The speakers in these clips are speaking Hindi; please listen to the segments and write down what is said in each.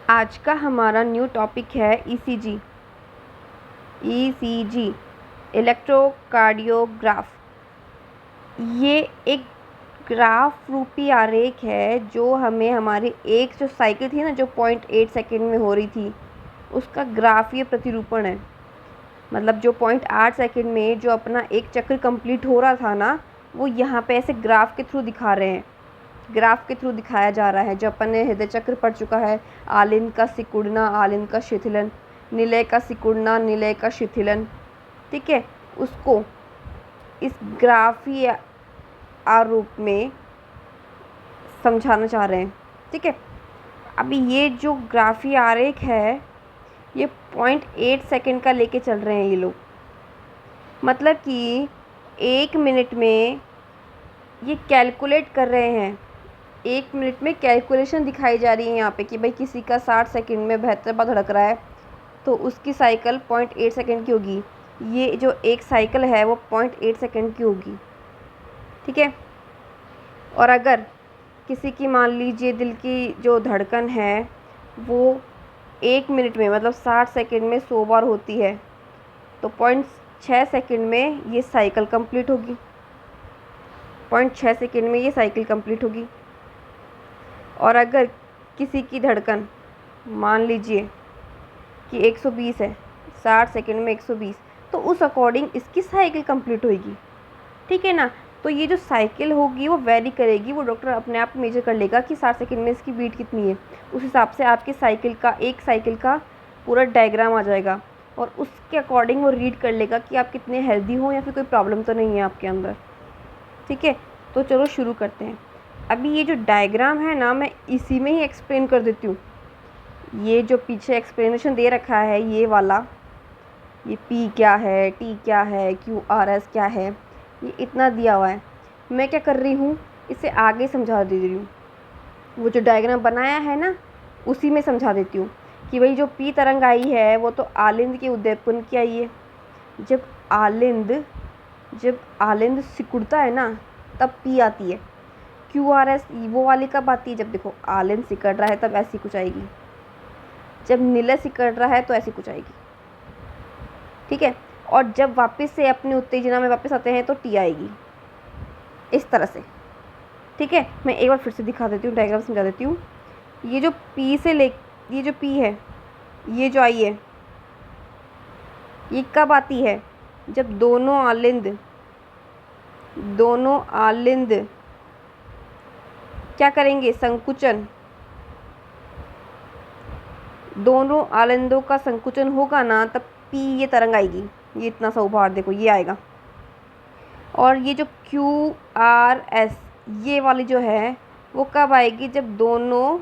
आज का हमारा न्यू टॉपिक है ईसीजी। ECG electrocardiograph. ये एक ग्राफ रूपी आरेख है जो हमें हमारी एक जो साइकिल थी ना, जो 0.8 सेकेंड में हो रही थी, उसका ग्राफीय प्रतिरूपण है। मतलब जो 0.8 सेकेंड में जो अपना एक चक्र कंप्लीट हो रहा था ना, वो यहाँ पे ऐसे ग्राफ के थ्रू दिखा रहे हैं। ग्राफ के थ्रू दिखाया जा रहा है। जो अपन ने हृदय चक्र पढ़ चुका है, आलिंद का सिकुड़ना, आलिंद का शिथिलन, निलय का सिकुड़ना, निलय का शिथिलन, ठीक है, उसको इस ग्राफीय आरूप में समझाना चाह रहे हैं। ठीक है, अभी ये जो ग्राफीय आरेख है ये 0.8 सेकेंड का लेके चल रहे हैं ये लोग। मतलब कि 1 मिनट में ये कैलकुलेट कर रहे हैं। 1 मिनट में कैलकुलेशन दिखाई जा रही है यहाँ पे कि भाई किसी का 60 सेकंड में 72 बार धड़क रहा है तो उसकी साइकिल 0.8 सेकंड की होगी। ये जो एक साइकिल है वो 0.8 सेकंड की होगी। ठीक है, और अगर किसी की मान लीजिए दिल की जो धड़कन है वो 1 मिनट में मतलब 60 सेकंड में 100 बार होती है तो 0.6 सेकंड में ये साइकिल कंप्लीट होगी। 0.6 सेकंड में ये साइकिल कंप्लीट होगी। और अगर किसी की धड़कन मान लीजिए कि 120 है, 60 सेकंड में 120, तो उस अकॉर्डिंग इसकी साइकिल कंप्लीट होगी। ठीक है ना। तो ये जो साइकिल होगी वो वेरी करेगी, वो डॉक्टर अपने आप मेजर कर लेगा कि 60 सेकंड में इसकी बीट कितनी है। उस हिसाब से आपकी साइकिल का, एक साइकिल का पूरा डायग्राम आ जाएगा और उसके अकॉर्डिंग वो रीड कर लेगा कि आप कितने हेल्दी हो या फिर कोई प्रॉब्लम तो नहीं है आपके अंदर। ठीक है, तो चलो शुरू करते हैं। अभी ये जो डायग्राम है ना, मैं इसी में ही एक्सप्लेन कर देती हूँ। ये जो पीछे एक्सप्लेनेशन दे रखा है ये वाला, ये P क्या है, T क्या है, QRS क्या है, ये इतना दिया हुआ है। मैं क्या कर रही हूँ, इसे आगे समझा दे रही हूँ। वो जो डायग्राम बनाया है ना उसी में समझा देती हूँ कि भाई जो P तरंग आई है वो तो आलिंद के उद्दीपन की आई है। जब आलिंद सिकुड़ता है ना तब P आती है। QRS वो वाली कब आती है, जब देखो आलिंद सिकड़ रहा है तब ऐसी कुछ आएगी, जब निलय सिकड़ रहा है तो ऐसी कुछ आएगी। ठीक है, और जब वापस से अपने उत्तेजना में वापस आते हैं तो T आएगी, इस तरह से। ठीक है, मैं एक बार फिर से दिखा देती हूँ, डायग्राम समझा देती हूँ। ये जो ये जो P है, ये जो आई है, ये कब आती है, जब दोनों आलिंद क्या करेंगे, संकुचन। दोनों आलिंदों का संकुचन होगा ना तब P ये तरंग आएगी। ये इतना सा उभार देखो ये आएगा। और ये जो QRS ये वाली जो है वो कब आएगी, जब दोनों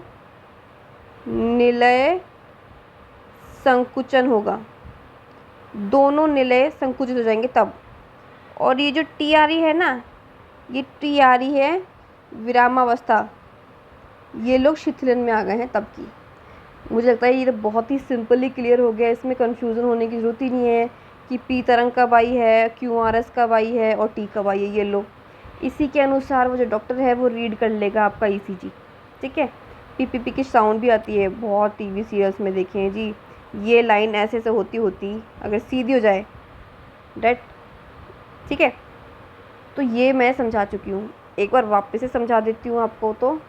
निलय संकुचन होगा, दोनों निलय संकुचित हो जाएंगे तब। और ये जो T आ रही है ना, ये T आ रही है विरामावस्था, ये लोग शिथिलन में आ गए हैं तब की। मुझे लगता है ये तो बहुत ही सिंपली क्लियर हो गया, इसमें कन्फ्यूज़न होने की ज़रूरत ही नहीं है कि P तरंग कब आई है, QRS कब आई है और T कब आई है। ये लो इसी के अनुसार वो जो डॉक्टर है वो रीड कर लेगा आपका ECG। ठीक है, PPP की साउंड भी आती है, बहुत टीवी सीरियल्स में देखे हैं जी। ये लाइन ऐसे से होती अगर सीधी हो जाए डेट। ठीक है, तो ये मैं समझा चुकी हूँ, एक बार वापस से समझा देती हूँ आपको। तो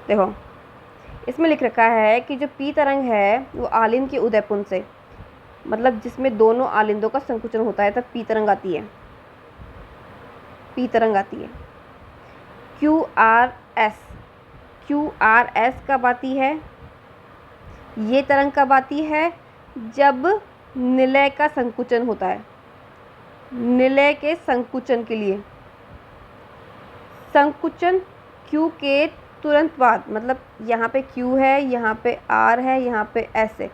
देखो इसमें लिख रखा है कि जो P तरंग है वो आलिंद के उदयपुन से, मतलब जिसमें दोनों आलिंदों का संकुचन होता है तब P तरंग आती है। P तरंग आती है। QRS कब आती है, ये तरंग कब आती है, जब निलय का संकुचन होता है। निलय के संकुचन के लिए संकुचन Q के तुरंत बाद, मतलब यहाँ पे Q है, यहाँ पे R है, यहाँ पे S है,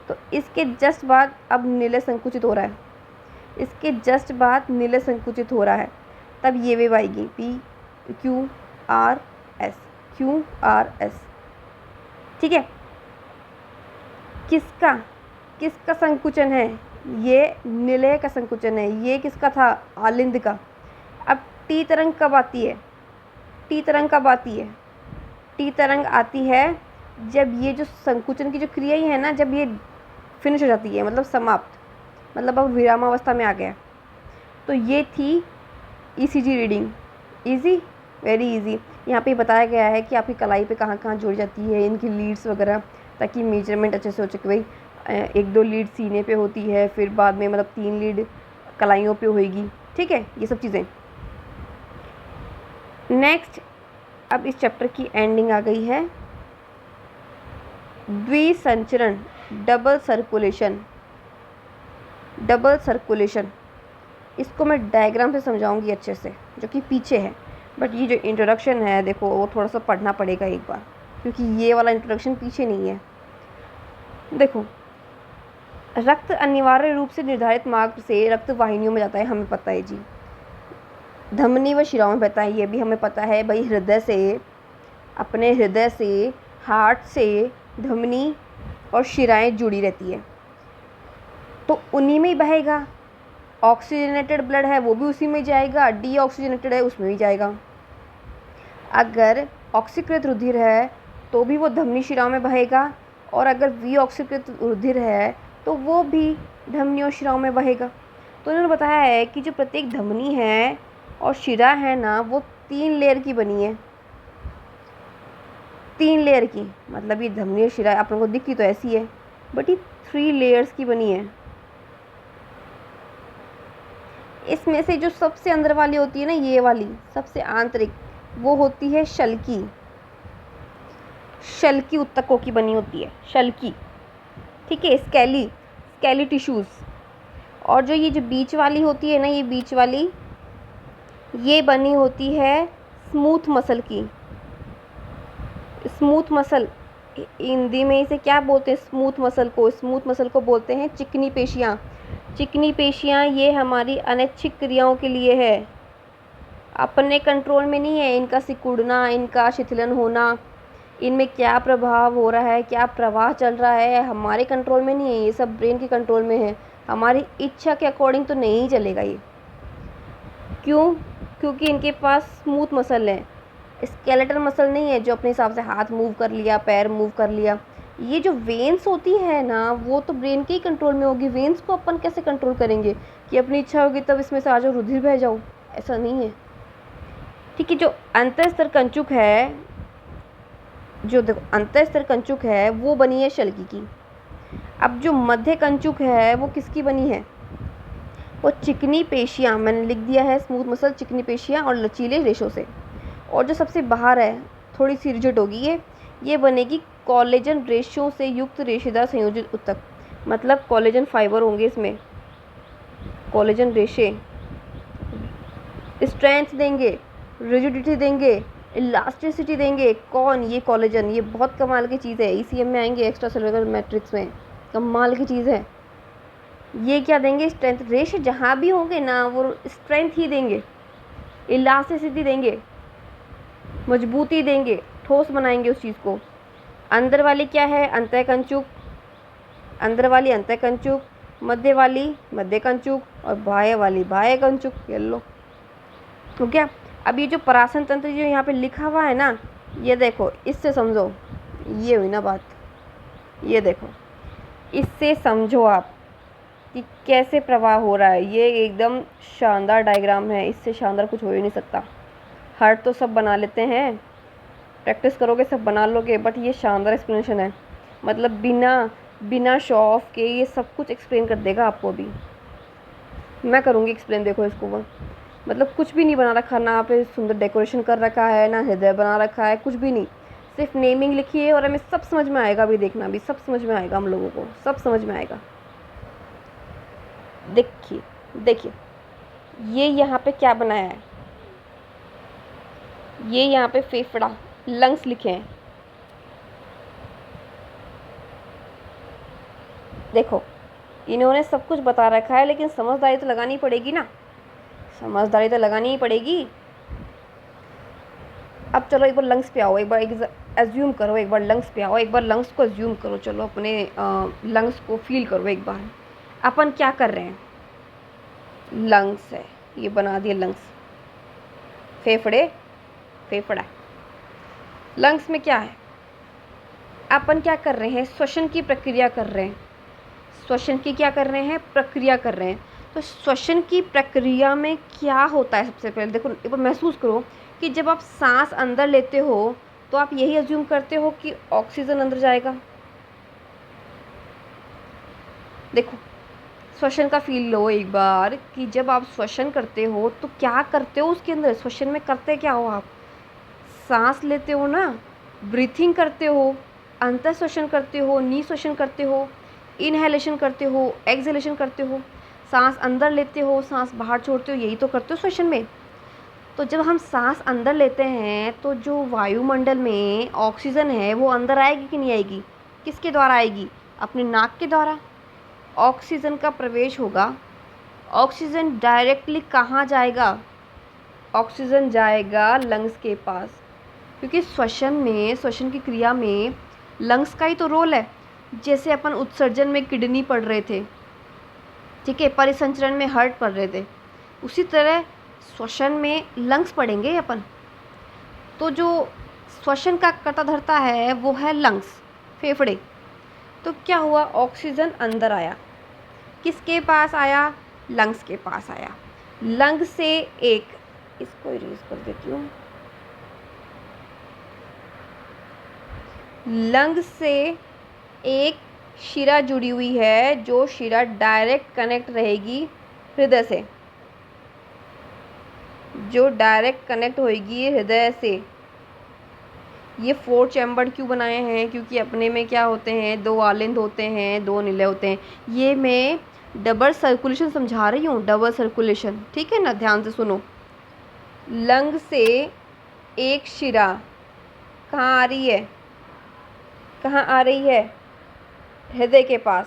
तो इसके जस्ट बाद अब निलय संकुचित हो रहा है। इसके जस्ट बाद निलय संकुचित हो रहा है तब ये वेव आएगी QRS। ठीक है, किसका संकुचन है, ये निलय का संकुचन है। ये किसका था, आलिंद का। अब T तरंग कब आती है, T तरंग आती है जब ये जो संकुचन की जो क्रिया ही है ना, जब ये फिनिश हो जाती है, मतलब समाप्त, मतलब अब विरामावस्था में आ गया, तो ये थी ECG reading. Easy, very easy. यहाँ पे बताया गया है कि आपकी कलाई पे कहाँ कहाँ जुड़ जाती है, इनकी लीड्स वगैरह, ताकि मेजरमेंट अच्छे से हो सके। भाई 1-2 लीड सीने पे होती है, फिर बाद में मतलब 3 लीड कलाइयों पे होएगी, ठीक है, ये सब चीज़ें। नेक्स्ट, अब इस चैप्टर की एंडिंग आ गई है। द्विसंचरण, डबल सर्कुलेशन। डबल सर्कुलेशन, इसको मैं डायग्राम से समझाऊंगी अच्छे से, जो कि पीछे है, बट ये जो इंट्रोडक्शन है देखो वो थोड़ा सा पढ़ना पड़ेगा एक बार, क्योंकि ये वाला इंट्रोडक्शन पीछे नहीं है। देखो, रक्त अनिवार्य रूप से निर्धारित मार्ग से रक्त वाहिनियों में जाता है, हमें पता है जी। धमनी व शिराओं में बहता है, ये भी हमें पता है भाई। हृदय से, अपने हृदय से, हार्ट से धमनी और शिराएं जुड़ी रहती है, तो उन्हीं में ही बहेगा। ऑक्सीजनेटेड ब्लड है वो भी उसी में जाएगा, डीऑक्सीजनेटेड है उसमें भी जाएगा। अगर ऑक्सीकृत रुधिर है तो भी वो धमनी शिराओं में बहेगा, और अगर विऑक्सीकृत रुधिर है तो वो भी धमनी और शिराओं में बहेगा। तो उन्होंने बताया है कि जो प्रत्येक धमनी है और शिरा है ना, वो 3 लेयर की बनी है। 3 लेयर की, मतलब ये धमनी और शिरा आप लोगों को दिखती तो ऐसी है, बट ये 3 लेयर्स की बनी है। इसमें से जो सबसे अंदर वाली होती है ना, ये वाली सबसे आंतरिक, वो होती है शल्की। शल्की ऊतकों की बनी होती है, शल्की, ठीक है, स्केली टिश्यूज। और जो ये जो बीच वाली होती है ना, ये बीच वाली, ये बनी होती है स्मूथ मसल की। स्मूथ मसल, हिंदी में इसे क्या बोलते हैं? स्मूथ मसल को, स्मूथ मसल को बोलते हैं चिकनी पेशियाँ। चिकनी पेशियाँ ये हमारी अनैच्छिक क्रियाओं के लिए है, अपने कंट्रोल में नहीं है। इनका सिकुड़ना, इनका शिथिलन होना, इनमें क्या प्रभाव हो रहा है, क्या प्रवाह चल रहा है, हमारे कंट्रोल में नहीं है। ये सब ब्रेन के कंट्रोल में है। हमारी इच्छा के अकॉर्डिंग तो नहीं चलेगा ये। क्यों? क्योंकि इनके पास स्मूथ मसल है, स्केलेटल मसल नहीं है जो अपने हिसाब से हाथ मूव कर लिया, पैर मूव कर लिया। ये जो वेन्स होती है ना, वो तो ब्रेन के ही कंट्रोल में होगी। वेन्स को अपन कैसे कंट्रोल करेंगे कि अपनी इच्छा होगी तब इसमें से आ जाओ, रुधिर बह जाओ? ऐसा नहीं है, ठीक है। जो अंतःस्तर कंचुक है, जो देखो अंतःस्तर कंचुक है वो बनी है शल्की की। अब जो मध्य कंचुक है वो किसकी बनी है? वो चिकनी पेशियाँ, मैंने लिख दिया है, स्मूथ मसल, चिकनी पेशियाँ और लचीले रेशों से। और जो सबसे बाहर है, थोड़ी सी रिजिड होगी ये बनेगी कोलेजन रेशों से युक्त रेशेदार संयोजित ऊतक। मतलब कोलेजन फाइबर होंगे इसमें, कोलेजन रेशे स्ट्रेंथ देंगे, रिजिडिटी देंगे, इलास्टिसिटी देंगे। कौन? ये कोलेजन। ये बहुत कमाल की चीज़ है, ईसीएम में आएंगे, एक्स्ट्रा सेलुलर मैट्रिक्स में, कमाल की चीज़ है। ये क्या देंगे? स्ट्रेंथ। रेशे जहाँ भी होंगे ना वो स्ट्रेंथ ही देंगे, इलास्टिसिटी देंगे, मजबूती देंगे, ठोस बनाएंगे उस चीज़ को। अंदर वाली क्या है? अंतःकंचुक। अंदर वाली अंतःकंचुक, मध्य वाली मध्य कंचुक, और बाह्य वाली बाह्य कंचुक। ये लो, तो क्या? अब ये जो परासन तंत्र जो यहाँ पे लिखा हुआ है ना, ये देखो, इससे समझो, ये हुई ना बात। ये देखो, इससे समझो आप कि कैसे प्रवाह हो रहा है। ये एकदम शानदार डायग्राम है, इससे शानदार कुछ हो ही नहीं सकता। हार्ट तो सब बना लेते हैं, प्रैक्टिस करोगे सब बना लोगे, बट ये शानदार एक्सप्लेनेशन है। मतलब बिना शो ऑफ के ये सब कुछ एक्सप्लेन कर देगा आपको। भी मैं करूँगी एक्सप्लेन, देखो इसको। वो मतलब कुछ भी नहीं बना रखा, ना पे सुंदर डेकोरेशन कर रखा है, ना हृदय बना रखा है, कुछ भी नहीं, सिर्फ नेमिंग लिखी है। और हमें सब समझ में आएगा, भी देखना, भी सब समझ में आएगा, हम लोगों को सब समझ में आएगा। देखिए ये यहाँ पे क्या बनाया है, ये यहाँ पे फेफड़ा, लंग्स लिखे हैं। देखो इन्होंने सब कुछ बता रखा है, लेकिन समझदारी तो लगानी पड़ेगी ना, समझदारी तो लगानी ही पड़ेगी। अब चलो एक बार लंग्स पे आओ, एक बार एज्यूम करो, एक बार लंग्स पे आओ, एक बार लंग्स को एज्यूम करो। चलो अपने लंग्स को फील करो एक बार। अपन क्या कर रहे हैं? लंग्स है, ये बना दिए लंग्स। फेफड़ा, लंग्स में क्या है? अपन क्या कर रहे हैं, श्वसन की प्रक्रिया कर रहे हैं। श्वसन की क्या कर रहे हैं, प्रक्रिया कर रहे हैं। तो श्वसन की प्रक्रिया में क्या होता है, सबसे पहले देखो, एक बार महसूस करो कि जब आप सांस अंदर लेते हो तो आप यही अज्यूम करते हो कि ऑक्सीजन अंदर जाएगा। देखो श्वसन का फील लो एक बार कि जब आप श्वसन करते हो तो क्या करते हो उसके अंदर, श्वसन में करते क्या हो आप, सांस लेते हो ना, ब्रीथिंग करते हो, अंतर श्वसन करते हो, निःश्वसन करते हो, इनहेलेशन करते हो, एक्सहेलेशन करते हो, सांस अंदर लेते हो, सांस बाहर छोड़ते हो, यही तो करते हो श्वसन में। तो जब हम सांस अंदर लेते हैं तो जो वायुमंडल में ऑक्सीजन है वो अंदर आएगी कि नहीं आएगी, किसके द्वारा आएगी, अपने नाक के द्वारा ऑक्सीजन का प्रवेश होगा। ऑक्सीजन डायरेक्टली कहाँ जाएगा, ऑक्सीजन जाएगा लंग्स के पास, क्योंकि श्वसन की क्रिया में लंग्स का ही तो रोल है। जैसे अपन उत्सर्जन में किडनी पढ़ रहे थे, ठीक है, परिसंचरण में हार्ट पढ़ रहे थे, उसी तरह श्वसन में लंग्स पढ़ेंगे अपन। तो जो श्वसन का कर्ता धर्ता है वो है लंग्स, फेफड़े। तो क्या हुआ, ऑक्सीजन अंदर आया, किसके पास आया, लंग्स के पास आया। लंग से एक, इसको इरेज कर देती हूँ, लंग से एक शिरा जुड़ी हुई है, जो शिरा डायरेक्ट कनेक्ट रहेगी हृदय से, जो डायरेक्ट कनेक्ट होगी हृदय से। ये 4 चैम्बर क्यों बनाए हैं, क्योंकि अपने में क्या होते हैं, 2 आलिंद होते हैं, 2 निलय होते हैं। ये मैं डबल सर्कुलेशन समझा रही हूँ, डबल सर्कुलेशन, ठीक है ना, ध्यान से सुनो। लंग से एक शिरा कहाँ आ रही है, कहाँ आ रही है, हृदय के पास।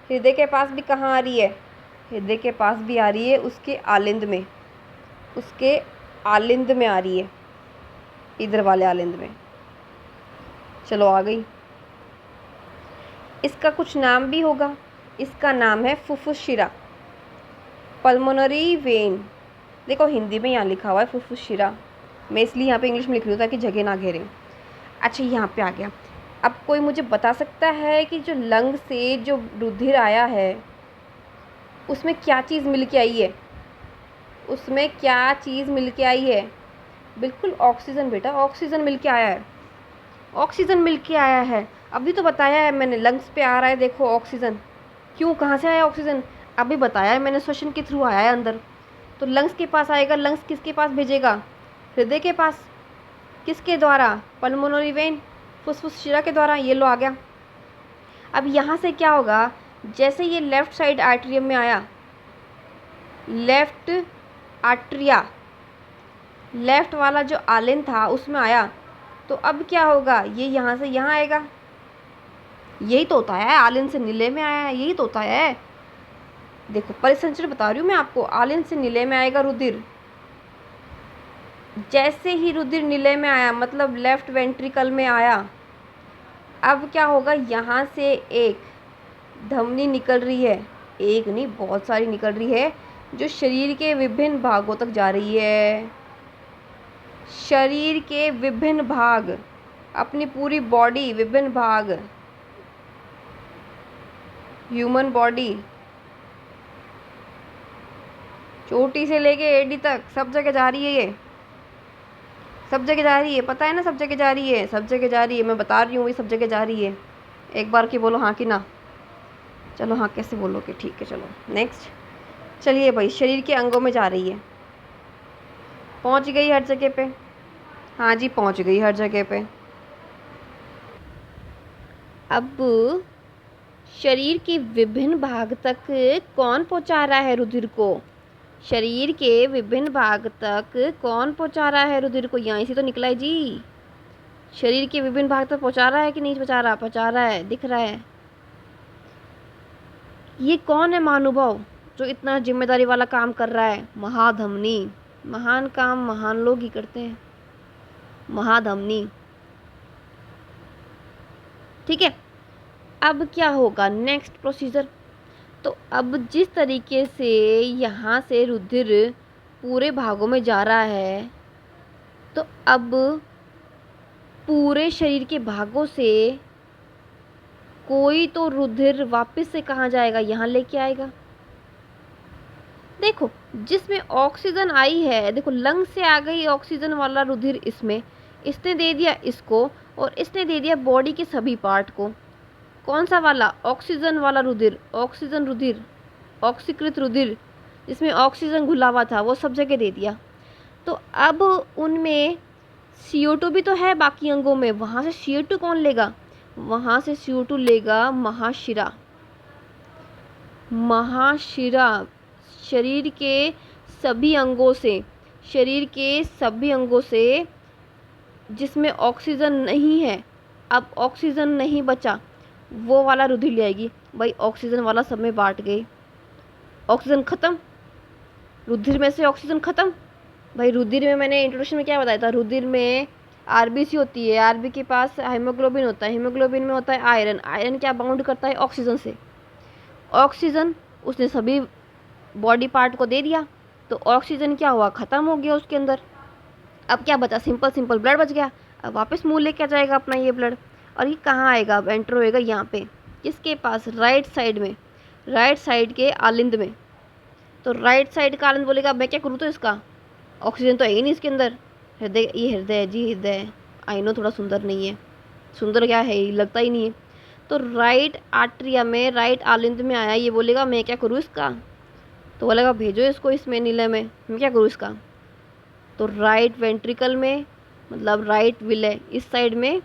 हृदय के पास भी कहाँ आ रही है, हृदय के पास भी आ रही है, उसके आलिंद में, उसके आलिंद में आ रही है, इधर वाले आलिंद में। चलो आ गई। इसका कुछ नाम भी होगा, इसका नाम है फुफ्फुस शिरा, पल्मोनरी वेन। देखो हिंदी में यहाँ लिखा हुआ है फुफ्फुस शिरा, मैं इसलिए यहाँ पे इंग्लिश में लिख रही हूँ ताकि जगह ना घेरे। अच्छा यहाँ पे आ गया। अब कोई मुझे बता सकता है कि जो लंग से जो रुधिर आया है उसमें क्या चीज़ मिल के आई है, उसमें क्या चीज़ मिल के आई है, बिल्कुल ऑक्सीजन बेटा, ऑक्सीजन मिल के आया है, ऑक्सीजन मिल के आया है। अभी तो बताया है मैंने, लंग्स पे आ रहा है देखो ऑक्सीजन, क्यों, कहाँ से आया ऑक्सीजन, अभी बताया है मैंने, श्वसन के थ्रू आया है अंदर। तो लंग्स के पास आएगा, लंग्स किसके पास भेजेगा, हृदय के पास, किसके द्वारा, पल्मोनरी वेन, फुफ्फुस शिरा के द्वारा। ये लो आ गया। अब यहाँ से क्या होगा, जैसे ये लेफ़्ट साइड आर्टरियम में आया, लेफ़्ट आर्ट्रिया, लेफ़्ट वाला जो आलिन था उसमें आया, तो अब क्या होगा, ये यहाँ से यहाँ आएगा, यही तो होता है, आलिन से नीले में आया है, यही तो होता है। देखो परिसंचरण बता रही हूँ मैं आपको, आलिन से नीले में आएगा रुधिर। जैसे ही रुधिर नीले में आया, मतलब लेफ्ट वेंट्रिकल में आया, अब क्या होगा, यहाँ से एक धमनी निकल रही है, एक नहीं बहुत सारी निकल रही है, जो शरीर के विभिन्न भागों तक जा रही है। शरीर के विभिन्न भाग, अपनी पूरी बॉडी, विभिन्न भाग, ह्यूमन बॉडी, चोटी से लेके एडी तक सब जगह जा रही है, ये सब जगह जा रही है, पता है ना, सब जगह जा रही है, सब जगह जा रही है, मैं बता रही हूँ, ये सब जगह जा रही है। एक बार की बोलो हाँ कि ना, चलो हाँ कैसे बोलोगे, ठीक है चलो नेक्स्ट। चलिए भाई, शरीर के अंगों में जा रही है, पहुँच गई हर जगह पे, हाँ जी पहुँच गई हर जगह पे। अब शरीर के विभिन्न भाग तक कौन पहुंचा रहा है रुधिर को, शरीर के विभिन्न भाग तक कौन पहुंचा रहा है रुधिर को, यहाँ से तो निकला है जी। शरीर के विभिन्न भाग तक पहुंचा रहा है कि नहीं पहुंचा रहा, पहुंचा रहा है, दिख रहा है। ये कौन है महानुभाव जो इतना जिम्मेदारी वाला काम कर रहा है, महाधमनी। महान काम महान लोग ही करते हैं, महाधमनी, ठीक है। अब क्या होगा नेक्स्ट प्रोसीजर, तो अब जिस तरीके से यहाँ से रुधिर पूरे भागों में जा रहा है, तो अब पूरे शरीर के भागों से कोई तो रुधिर वापस से कहाँ जाएगा, यहाँ लेके आएगा। देखो जिसमें ऑक्सीजन आई है, देखो लंग से आ गई ऑक्सीजन वाला रुधिर इसमें, इसने दे दिया इसको और इसने दे दिया बॉडी के सभी पार्ट को। कौन सा वाला, ऑक्सीजन वाला रुधिर, ऑक्सीजन रुधिर, ऑक्सीकृत रुधिर जिसमें ऑक्सीजन घुला हुआ था वो सब जगह दे दिया। तो अब उनमें CO2 भी तो है बाकी अंगों में, वहाँ से CO2 कौन लेगा, वहाँ से CO2 लेगा महाशिरा। महाशिरा शरीर के सभी अंगों से, शरीर के सभी अंगों से जिसमें ऑक्सीजन नहीं है, अब ऑक्सीजन नहीं बचा, वो वाला रुधिर ले आएगी। भाई ऑक्सीजन वाला सब में बांट गए, ऑक्सीजन ख़त्म, रुधिर में से ऑक्सीजन ख़त्म। भाई रुधिर में मैंने इंट्रोडक्शन में क्या बताया था, रुधिर में RBC होती है, RB के पास हीमोग्लोबिन होता है, हीमोग्लोबिन में होता है आयरन, आयरन क्या बाउंड करता है ऑक्सीजन से, ऑक्सीजन उसने सभी बॉडी पार्ट को दे दिया, तो ऑक्सीजन क्या हुआ, ख़त्म हो गया उसके अंदर। अब क्या बचा, सिंपल ब्लड बच गया। अब वापस मुंह लेके जाएगा अपना ये ब्लड, और ये कहाँ आएगा, अब एंटर होएगा यहाँ पे, किसके पास, राइट साइड में, राइट साइड के आलिंद में। तो राइट साइड का आलिंद बोलेगा मैं क्या करूँ, तो इसका ऑक्सीजन तो है ही नहीं इसके अंदर। हृदय, ये हृदय है जी, हृदय आई नो थोड़ा सुंदर नहीं है, सुंदर क्या है, लगता ही नहीं है। तो राइट आर्टरिया में, राइट आलिंद में आया, ये बोलेगा मैं क्या करूँ इसका, तो बोलेगा भेजो इसको इसमें नीले में, मैं क्या करूँ इसका। तो राइट वेंट्रिकल में, मतलब राइट विलय इस साइड में,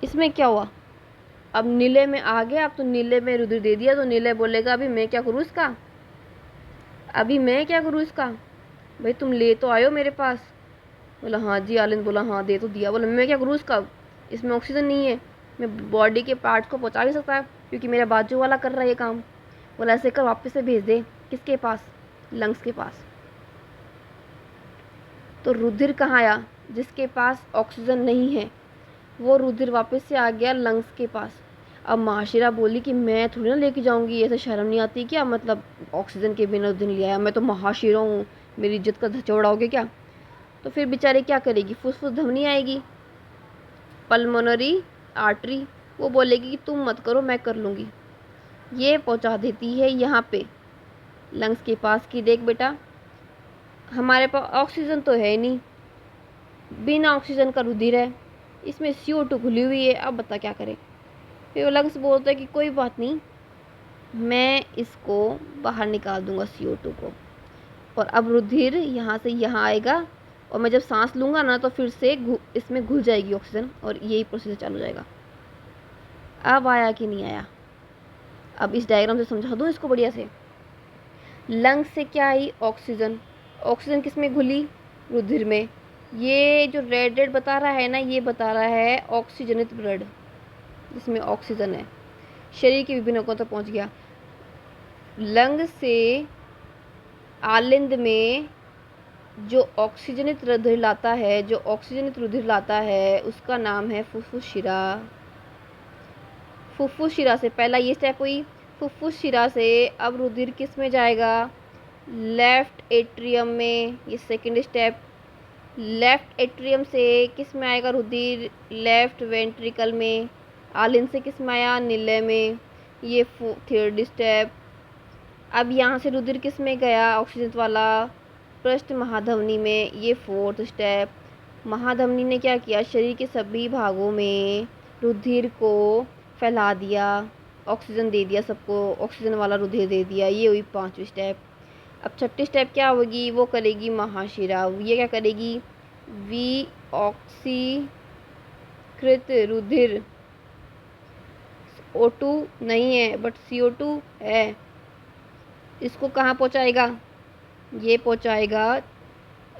इसमें क्या हुआ, अब नीले में आ गया, अब तो नीले में रुधिर दे दिया, तो नीले बोलेगा अभी मैं क्या करूँ इसका, अभी मैं क्या करूँ इसका। भाई तुम ले तो आयो मेरे पास, बोला हाँ जी, आलिंद बोला हाँ दे तो दिया, बोला मैं क्या करूँ इसका, इसमें ऑक्सीजन नहीं है, मैं बॉडी के पार्ट्स को पहुँचा नहीं सकता क्योंकि मेरा बाजू वाला कर रहा है ये काम। बोला ऐसे कर वापस से भेज दे, किसके पास, लंग्स के पास। तो रुधिर कहाँ आया, जिसके पास ऑक्सीजन नहीं है वो रुधिर वापस से आ गया लंग्स के पास। अब महाशिरा बोली कि मैं थोड़ी ना लेके जाऊंगी, ऐसे शर्म नहीं आती क्या, मतलब ऑक्सीजन के बिना रुधिर ले आया, मैं तो महाशिरा हूँ, मेरी इज्जत का धच्चा उड़ाओगे क्या। तो फिर बेचारी क्या करेगी, फुसफुस धमनी आएगी, पल्मोनरी आर्टरी, वो बोलेगी कि तुम मत करो मैं कर लूँगी, ये पहुँचा देती है यहाँ पे लंग्स के पास कि देख बेटा हमारे पास ऑक्सीजन तो है नहीं, बिना ऑक्सीजन का रुधिर है, इसमें CO2 घुली हुई है, अब बता क्या करें। फिर वो लंग्स बोलता है कि कोई बात नहीं, मैं इसको बाहर निकाल दूंगा CO2 को, और अब रुधिर यहाँ से यहाँ आएगा, और मैं जब सांस लूँगा ना तो फिर से इसमें घुल जाएगी ऑक्सीजन, और यही प्रोसेस चालू हो जाएगा। अब आया कि नहीं आया, अब इस डायग्राम से समझा दूँ इसको बढ़िया से। लंग्स से क्या आई, ऑक्सीजन, ऑक्सीजन किस में घुली, रुधिर में। ये जो रेड रेड बता रहा है ना, ये बता रहा है ऑक्सीजनित ब्लड जिसमें ऑक्सीजन है, शरीर के विभिन्न अंगों तक पहुंच गया। लंग से आलिंद में जो ऑक्सीजनित रुधिर लाता है, जो ऑक्सीजनित रुधिर लाता है उसका नाम है फुफ्फुस शिरा। फुफ्फुस शिरा से पहला ये स्टेप हुई, फुफ्फुस शिरा से अब रुधिर किस में जाएगा, लेफ्ट एट्रियम में, ये सेकंड स्टेप। लेफ्ट एट्रियम से किस में आएगा रुधिर, लेफ्ट वेंट्रिकल में। आलिंद से किस में आया, नीले में, ये थर्ड स्टेप। अब यहाँ से रुधिर किस में गया, ऑक्सीजन वाला, पृष्ठ महाधमनी में, ये फोर्थ स्टेप। महाधमनी ने क्या किया, शरीर के सभी भागों में रुधिर को फैला दिया, ऑक्सीजन दे दिया सबको, ऑक्सीजन वाला रुधिर दे दिया, ये हुई पांचवी स्टेप। अब छठी स्टेप क्या होगी, वो करेगी महाशिरा, ये क्या करेगी, वी ऑक्सीकृत रुधिर, O2 नहीं है बट CO2 है, इसको कहाँ पहुँचाएगा, ये पहुँचाएगा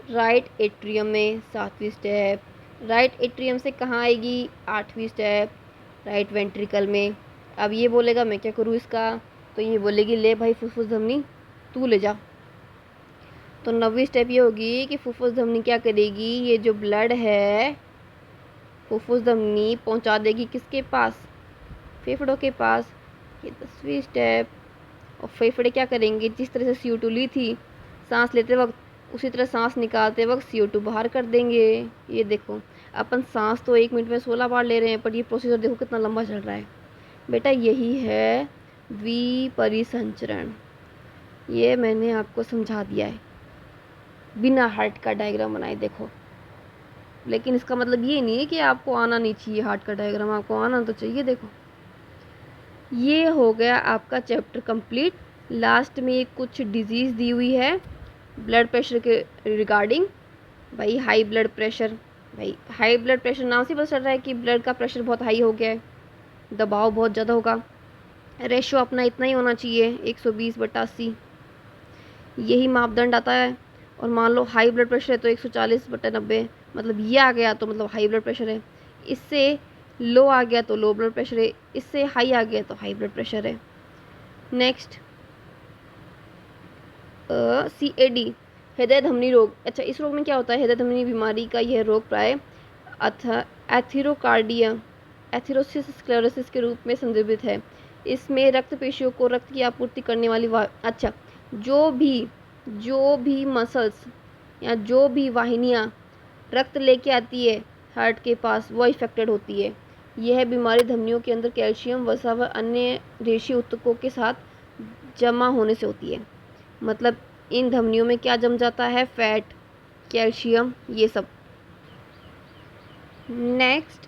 राइट एट्रियम में, सातवीं स्टेप। राइट एट्रियम से कहाँ आएगी, आठवीं स्टेप, राइट वेंट्रिकल में। अब ये बोलेगा मैं क्या करूँ इसका, तो ये बोलेगी ले भाई फुफ्फुस धमनी तू ले जा। तो नौवीं स्टेप ये होगी कि फुफ्फुस धमनी क्या करेगी, ये जो ब्लड है फुफ्फुस धमनी पहुंचा देगी किसके पास, फेफड़ों के पास। ये 10वीं स्टेप। और फेफड़े क्या करेंगे, जिस तरह से CO2 ली थी सांस लेते वक्त, उसी तरह सांस निकालते वक्त CO2 बाहर कर देंगे। ये देखो अपन सांस तो 1 मिनट में 16 बार ले रहे हैं, पर ये प्रोसीजर देखो कितना लंबा चल रहा है। बेटा यही है द्विपरिसंचरण। ये मैंने आपको समझा दिया है बिना हार्ट का डायग्राम बनाए, देखो। लेकिन इसका मतलब ये नहीं है कि आपको आना नहीं चाहिए हार्ट का डायग्राम, आपको आना तो चाहिए। देखो ये हो गया आपका चैप्टर कंप्लीट। लास्ट में कुछ डिजीज़ दी हुई है ब्लड प्रेशर के रिगार्डिंग। भाई हाई ब्लड प्रेशर, भाई हाई ब्लड प्रेशर नाम से पता चल रहा है कि ब्लड का प्रेशर बहुत हाई हो गया है, दबाव बहुत ज़्यादा होगा। रेशो अपना इतना ही होना चाहिए 120/80, यही मापदंड आता है। और मान लो हाई ब्लड प्रेशर है तो 140/90, मतलब ये आ गया तो मतलब हाई ब्लड प्रेशर है। इससे लो आ गया तो लो ब्लड प्रेशर है, इससे हाई आ गया तो हाई ब्लड प्रेशर है। नेक्स्ट CAD, हृदय धमनी रोग। अच्छा, इस रोग में क्या होता है? हृदय धमनी बीमारी का यह रोग प्राय एथेरोकार्डिया, एथेरोसिस स्क्लेरोसिस के रूप में संदर्भित है। इसमें रक्त पेशियों को रक्त की आपूर्ति करने वाली अच्छा, जो भी मसल्स या जो भी वाहिनियाँ रक्त लेके आती है हार्ट के पास, वो इफेक्टेड होती है। यह बीमारी धमनियों के अंदर कैल्शियम, वसा व अन्य रेशे ऊतकों के साथ जमा होने से होती है। मतलब इन धमनियों में क्या जम जाता है? फैट, कैल्शियम, ये सब। नेक्स्ट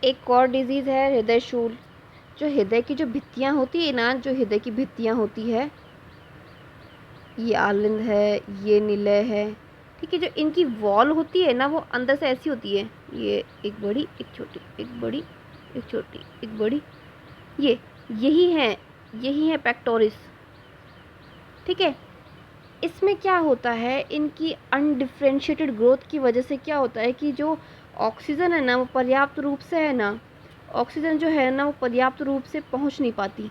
एक और डिजीज़ है हृदय शूल। जो हृदय की जो भित्तियाँ होती है ना, जो हृदय की भित्तियाँ होती है, ये आलिंद है, ये निलय है, ठीक है। जो इनकी वॉल होती है ना, वो अंदर से ऐसी होती है, ये एक बड़ी एक छोटी, एक बड़ी एक छोटी, एक बड़ी, ये यही है पेक्टोरिस, ठीक है। इसमें क्या होता है, इनकी अनडिफ्रेंशिएटेड ग्रोथ की वजह से क्या होता है कि जो ऑक्सीजन है ना, वो पर्याप्त रूप से है ना, ऑक्सीजन जो है ना, वो पर्याप्त रूप से पहुंच नहीं पाती,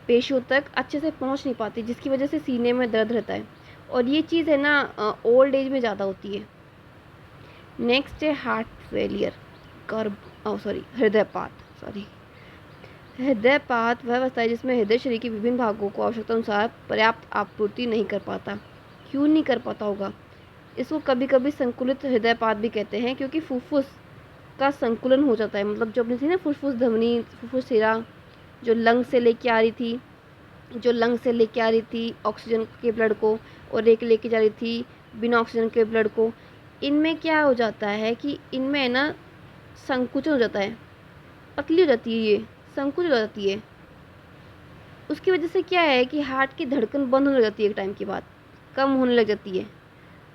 पेशियों तक अच्छे से पहुंच नहीं पाती, जिसकी वजह से सीने में दर्द रहता है। और ये चीज़ है ना ओल्ड एज में ज़्यादा होती है। नेक्स्ट है हार्ट फेलियर, हृदयपात वह अवस्था है जिसमें हृदय शरीर के विभिन्न भागों को आवश्यकता अनुसार पर्याप्त आपूर्ति नहीं कर पाता। क्यों नहीं कर पाता होगा? इसको कभी कभी संकुलित हृदयपात भी कहते हैं, क्योंकि फुफ्फुस का संकुलन हो जाता है। मतलब जो अपनी थी ना फुफ्फुस धमनी, फुफ्फुस शिरा, जो लंग से लेके आ रही थी ऑक्सीजन के ब्लड को, और एक लेके जा रही थी बिना ऑक्सीजन के ब्लड को, इनमें क्या हो जाता है कि इनमें ना संकुचन हो जाता है, पतली हो जाती है, ये संकुचित हो जाती है। उसकी वजह से क्या है कि हार्ट की धड़कन बंद होने लग जाती है, एक टाइम के बाद कम होने लग जाती है।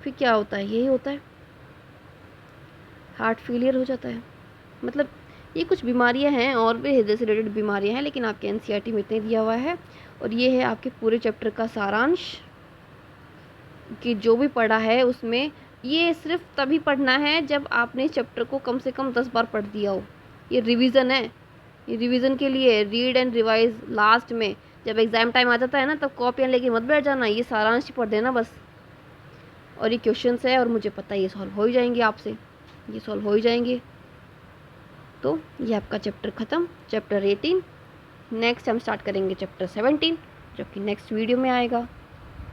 फिर क्या होता है? यही होता है, हार्ट फेलियर हो जाता है। मतलब ये कुछ बीमारियां हैं, और भी हृदय से रिलेटेड बीमारियां हैं, लेकिन आपके NCERT में इतने दिया हुआ है। और ये है आपके पूरे चैप्टर का सारांश, कि जो भी पढ़ा है उसमें, ये सिर्फ तभी पढ़ना है जब आपने चैप्टर को कम से कम 10 बार पढ़ दिया हो। ये रिवीजन है, ये रिवीजन के लिए रीड एंड रिवाइज। लास्ट में जब एग्ज़ाम टाइम आ जाता है ना, तब कॉपियाँ लेके मत बैठ जाना, ये सारांश ही पढ़ देना बस। और ये क्वेश्चंस है, और मुझे पता है ये सॉल्व हो ही जाएंगे आपसे, ये सॉल्व हो ही जाएंगे। तो ये आपका चैप्टर ख़त्म, चैप्टर 18। नेक्स्ट हम स्टार्ट करेंगे चैप्टर 17, जो कि नेक्स्ट वीडियो में आएगा।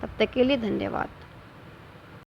तब तक के लिए धन्यवाद।